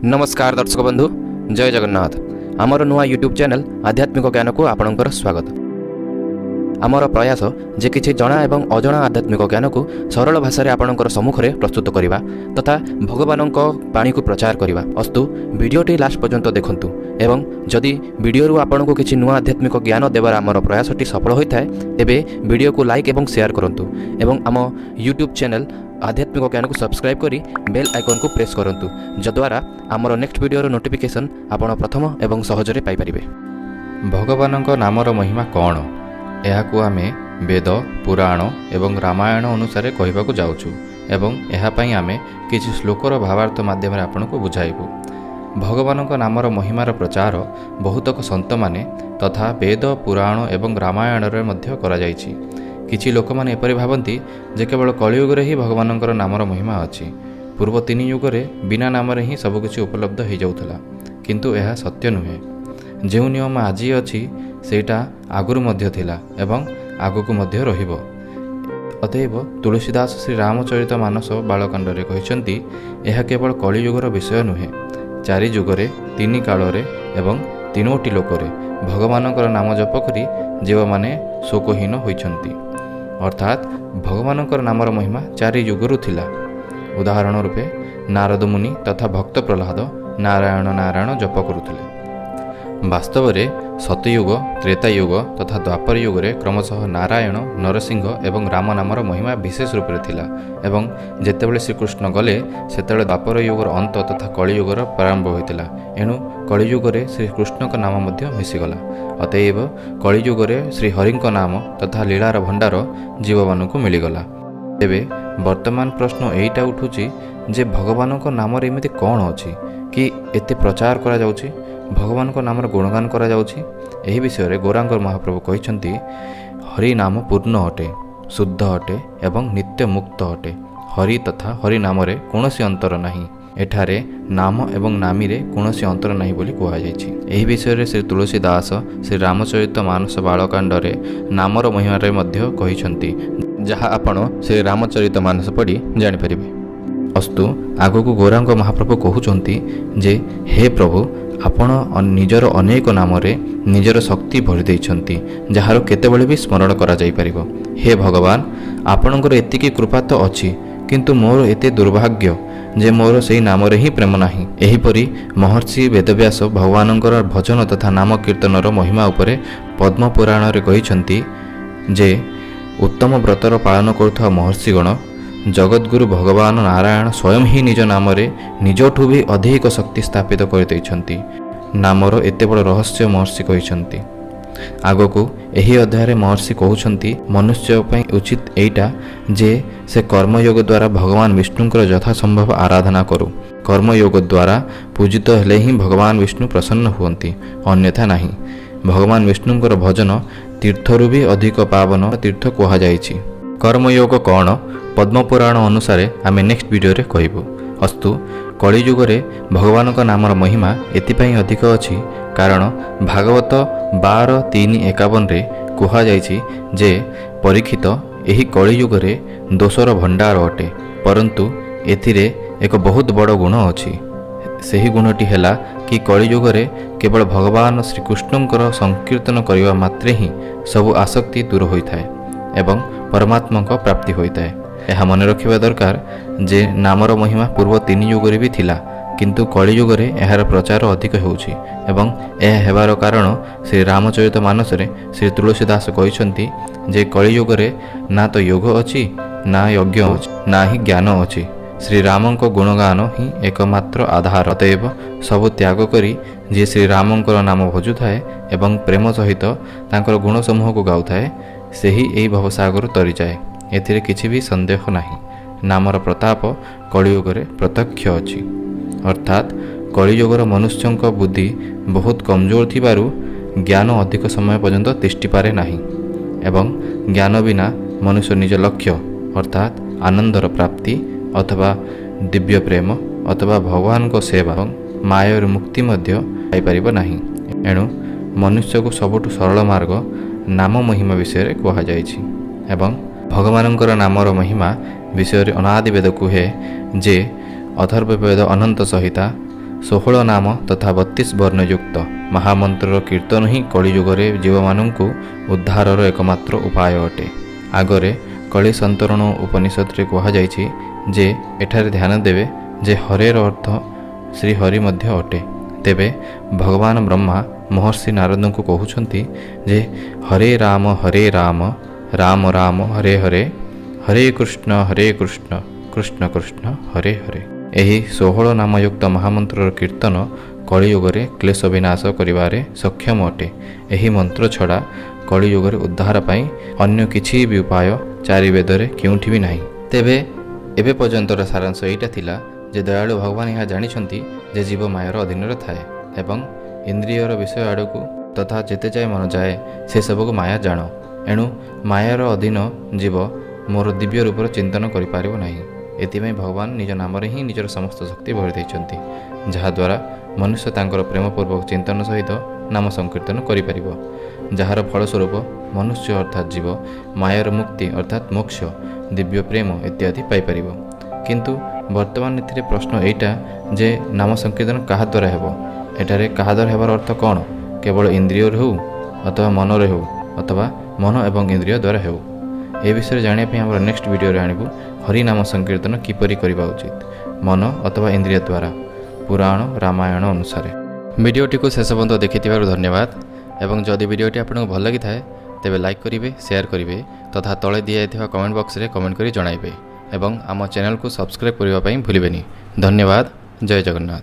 नमस्कार दर्शक बंधु, जय जगन्नाथ। आमर नुआ यूट्यूब चैनल आध्यात्मिक ज्ञान को आपणकर स्वागत। आमर प्रयास जे किछि जना एवं अजना आध्यात्मिक ज्ञान को सरल भाषा रे आपणकर सम्मुख रे प्रस्तुत करिबा तथा भगवानक बाणी को प्रचार करिबा। अस्तु वीडियोटी लास्ट पर्यंत देखंतु एवं जदि वीडियो रु आपणको किछि नुआ आध्यात्मिक ज्ञान देबार आमर प्रयासटी सफल होइथाय तेबे वीडियो को लाइक एवं शेयर करंतु एवं आम यूट्यूब चैनल आध्यात्मिक ज्ञान को सब्सक्राइब करी बेल आइकन को प्रेस करंतु जद्वारा आमर नेक्स्ट वीडियो नोटिफिकेशन आपण प्रथम एवं सहजरे पाई परिबे। भगवानଙ୍କ नामर महिमा कौन एहाकु आमे वेद पुराण एवं रामायण अनुसार कहबाकू जाउछु एवं एहा पई आमे किछि श्लोकर भावार्थ माध्यम रे आपनको बुझाइबु। भगवानଙ୍କ नामर महिमार प्रचार बहुतक संत माने तथा वेद पुराण एवं रामायण रे मध्य करा जाइछि। किछि लोक माने एपरि भाबंती जे केवल कलियुग रे ही भगवानଙ୍କର नामर महिमा अछि। पूर्व 3 युग रे बिना नाम रे ही सब किछि उपलब्ध हो जाउथला, किंतु एहा सत्य नुहे। जो नियम आज अच्छी सेटा आगुरु मध्य थिला एवं आगुकु मध्य रहिबो। अतएव तुलसीदास श्री रामचरित मानस बालकांड रे कहिसंती एहा केवल कलियुगर विषय नुहे। 4 युगरे 3 कालरे एवं 3टी लोकरे भगवानଙ୍କର नाम जप करी जेव माने शोकहीन होइछंती। अर्थात भगवानଙ୍କର नामर महिमा 4 युगरु थिला। उदाहरण रूपे नारद मुनि तथा भक्त प्रह्लाद नारायण नारायण जप करुथिले। वास्तव में सतयुग त्रेतायुग तथा द्वापर युगरे क्रमशः नारायण नरसिंह एवं राम नामर महिमा विशेष रूप से थिला एवं जेतेबेले श्रीकृष्ण गले सेतेबेले द्वापर युगर अंत तथा कलियुगर प्रारंभ होइतिला। एणु कलियुगरे श्रीकृष्णक नाम मध्य मिसिगला। अतएव कलियुगरे श्रीहरिंक नाम तथा लीलार भंडार जीवमानकु मिलिगला। तेबे वर्तमान प्रश्न एइटा उठुची जे भगवानक नामर एमिति कौन अछि कि एते प्रचार करा जाउची, भगवान को नामर गुणगान करा जाउची। एही विषय रे गौरांग महाप्रभु कहिसंती हरि नाम पूर्ण अटे, शुद्ध अटे एवं नित्य मुक्त अटे। हरि तथा हरि नाम रे कोनोसी अंतर नाही। एठारे नाम एवं नामी रे कोनोसी अंतर नाही बोली कुहा जायछि। एही विषय रे श्री तुलसीदास श्री रामचरित मानस बालकांड रे नामर महिमा रे मध्य कहिसंती, जहा आपण श्री रामचरित मानस पढ़ी जानि परिबे। अस्तु आगको गौरांग महाप्रभु कहउचंती जे हे प्रभु आपण निजर अनेक नाम रे निजर शक्ति भरि दैछंती, जहार केतेबेले भी स्मरण करा जाई परिबो। हे भगवान आपणकर एतिकी कृपा तो अछि, किंतु मोर एते दुर्भाग्य जे मोर सेही नाम रे ही प्रेम नाही। एहीपरि महर्षि वेदव्यास भगवानଙ୍କର भजन तथा नाम कीर्तनर महिमा उपरे पद्म पुराण रे कहिसंती जे उत्तम व्रतर पालन करुवा महर्षिगण जगद्गुरु भगवान नारायण स्वयं ही निज नाम रे निजठू भी अधिक शक्ति स्थापित कर नामर एते बड़ रहस्य महर्षि कहिसंती। आगको एही अध्याय महर्षि कहउछंती मनुष्य पई उचित एइटा जे से कर्मयोग द्वारा भगवान विष्णुଙ୍କର यथा संभव आराधना करू। कर्मयोग द्वारा पूजित हेले ही भगवान विष्णु प्रसन्न हुअंती, अन्यथा नहीं। भगवान विष्णुଙ୍କର भजन तीर्थरु भी अधिक पावन तीर्थ कहा जाइछि। कर्मयोग कौन पद्मपुराण अनुसार आमे नेक्स्ट वीडियो रे कहबो। अस्तु कलियुगरे भगवान का नामर महिमा एतिपाई अधिक अछि कारण भागवत 12:3-51 रे कहा जाइछि जे परीक्षित एही कलियुगरे दोषर भंडार अटे, परंतु एथिरे एक बहुत बड़ गुण अछि। सेही गुणटी हेला कि कलियुगरे केवल भगवान श्रीकृष्णଙ୍କର संकीर्तन करिवा मात्रे ही सब आसक्ति दूर होइथाय एवं परमात्मा को प्राप्ति होइथाय। यह मन रखिबा दरकार जे नामर महिमा पूर्व 3 युगरे भी थिला, किंतु कलियुगरे एहार प्रचार अधिक होउछि एवं यह हेबार कारण श्री रामचरित मानस रे श्री तुलसीदास कहिसंती जे कलियुगरे ना तो योग अछि ना यज्ञ अछि ना ही ज्ञान अछि। श्री रामଙ୍କ गुणगान ही एकमात्र आधार। अतएव सब त्याग करी जे श्री रामଙ୍କର नाम भजुथाए एवं प्रेम सहित तांकर गुण समूह को गाउथाए सेही एही भवसागर तरी जाए। एथिरे किछि भी संदेह नाही। नामर प्रताप कलियुगरे प्रत्यक्ष अछि। अर्थात कलियुगर मनुष्यଙ୍କ बुद्धि बहुत कमजोर थिबारु ज्ञान अधिक समय पर्यंत तिष्टि पारे नाही एवं ज्ञान बिना मनुष्य निज लक्ष्य अर्थात आनंदर प्राप्ति अथवा दिव्य प्रेम अथवा भगवान को सेवा और मायर मुक्ति मध्य पाई परिबो नाही। एणु मनुष्य को सबुठु सरल मार्ग नाम महिमा विषय कहा जाइछि एवं भगवानଙ୍କର नामर महिमा विषय अनादि वेद कुहे जे अथर्ववेद अनंत संहिता 16 ନାମ ତଥା 32 ବର୍ଣ୍ଣଯୁକ୍ତ ମହାମନ୍ତ୍ରର କୀର୍ତ୍ତନ ହିଁ କଳିଯୁଗରେ ଜୀବମାନଙ୍କୁ ଉଦ୍ଧାରର ଏକମାତ୍ର ଉପାୟ ଅଟେ। ଆଗରେ କଳି ସନ୍ତରଣ ଉପନିଷଦରେ କୁହାଯାଇଛି ଯେ ଏଠାରେ ଧ୍ୟାନ ଦେବେ ଯେ ହରେର ଅର୍ଥ ଶ୍ରୀହରି ମଧ୍ୟ ଅଟେ। ତେବେ ଭଗବାନ ବ୍ରହ୍ମା ମହର୍ଷି ନାରଦଙ୍କୁ କହୁଛନ୍ତି ଯେ ହରେ ରାମ ରାମ ରାମ ହରେ ହରେ ହରେ କୃଷ୍ଣ କୃଷ୍ଣ କୃଷ୍ଣ ହରେ ହରେ। ଏହି 16 ନାମଯୁକ୍ତ ମହାମନ୍ତ୍ରର କୀର୍ତ୍ତନ କଳିଯୁଗରେ କ୍ଲେଶ ବିନାଶ କରିବାରେ ସକ୍ଷମ ଅଟେ। ଏହି ମନ୍ତ୍ର ଛଡ଼ା କଳିଯୁଗରେ ଉଦ୍ଧାର ପାଇଁ ଅନ୍ୟ କିଛି ବି ଉପାୟ ଚାରି ବେଦରେ କେଉଁଠି ବି ନାହିଁ। ତେବେ ଏବେ ପର୍ଯ୍ୟନ୍ତର ସାରାଂଶ ଏଇଟା ଥିଲା ଯେ ଦୟାଳୁ ଭଗବାନ ଏହା ଜାଣିଛନ୍ତି ଯେ ଜୀବ ମାୟାର ଅଧୀନରେ ଥାଏ ଏବଂ ଇନ୍ଦ୍ରିୟର ବିଷୟ ଆଡ଼କୁ ତଥା ଯେତେ ଯାଏ ମନ ଯାଏ ସେସବୁକୁ ମାୟା ଜାଣ। ଏଣୁ ମାୟାର ଅଧୀନ ଜୀବ ମୋର ଦିବ୍ୟ ରୂପର ଚିନ୍ତନ କରିପାରିବ ନାହିଁ। ଏଥିପାଇଁ ଭଗବାନ ନିଜ ନାମରେ ହିଁ ନିଜର ସମସ୍ତ ଶକ୍ତି ଭରି ଦେଇଛନ୍ତି, ଯାହାଦ୍ୱାରା ମନୁଷ୍ୟ ତାଙ୍କର ପ୍ରେମପୂର୍ବକ ଚିନ୍ତନ ସହିତ ନାମ ସଂକୀର୍ତ୍ତନ କରିପାରିବ, ଯାହାର ଫଳସ୍ୱରୂପ ମନୁଷ୍ୟ ଅର୍ଥାତ୍ ଜୀବ ମାୟାର ମୁକ୍ତି ଅର୍ଥାତ୍ ମୋକ୍ଷ, ଦିବ୍ୟ ପ୍ରେମ ଇତ୍ୟାଦି ପାଇପାରିବ। କିନ୍ତୁ ବର୍ତ୍ତମାନ ଏଥିରେ ପ୍ରଶ୍ନ ଏଇଟା ଯେ ନାମ ସଂକୀର୍ତ୍ତନ କାହା ଦ୍ୱାରା ହେବ? ଏଠାରେ କାହା ଦ୍ୱାରା ହେବାର ଅର୍ଥ କ'ଣ? କେବଳ ଇନ୍ଦ୍ରିୟରେ ହେଉ ଅଥବା ମନରେ ହେଉ ଅଥବା ମନ ଏବଂ ଇନ୍ଦ୍ରିୟ ଦ୍ୱାରା ହେଉ? ଏ ବିଷୟରେ ଜାଣିବା ପାଇଁ ଆମର ନେକ୍ସଟ ଭିଡ଼ିଓରେ ଆଣିବୁ ହରିନାମ ସଂକୀର୍ତ୍ତନ କିପରି କରିବା ଉଚିତ, ମନ ଅଥବା ଇନ୍ଦ୍ରିୟ ଦ୍ୱାରା, ପୁରାଣ ରାମାୟଣ ଅନୁସାରେ। ଭିଡ଼ିଓଟିକୁ ଶେଷ ପର୍ଯ୍ୟନ୍ତ ଦେଖିଥିବାରୁ ଧନ୍ୟବାଦ ଏବଂ ଯଦି ଭିଡ଼ିଓଟି ଆପଣଙ୍କୁ ଭଲ ଲାଗିଥାଏ ତେବେ ଲାଇକ୍ କରିବେ, ସେୟାର କରିବେ ତଥା ତଳେ ଦିଆଯାଇଥିବା କମେଣ୍ଟ ବକ୍ସରେ କମେଣ୍ଟ କରି ଜଣାଇବେ ଏବଂ ଆମ ଚ୍ୟାନେଲକୁ ସବସ୍କ୍ରାଇବ୍ କରିବା ପାଇଁ ଭୁଲିବେନି। ଧନ୍ୟବାଦ। ଜୟ ଜଗନ୍ନାଥ।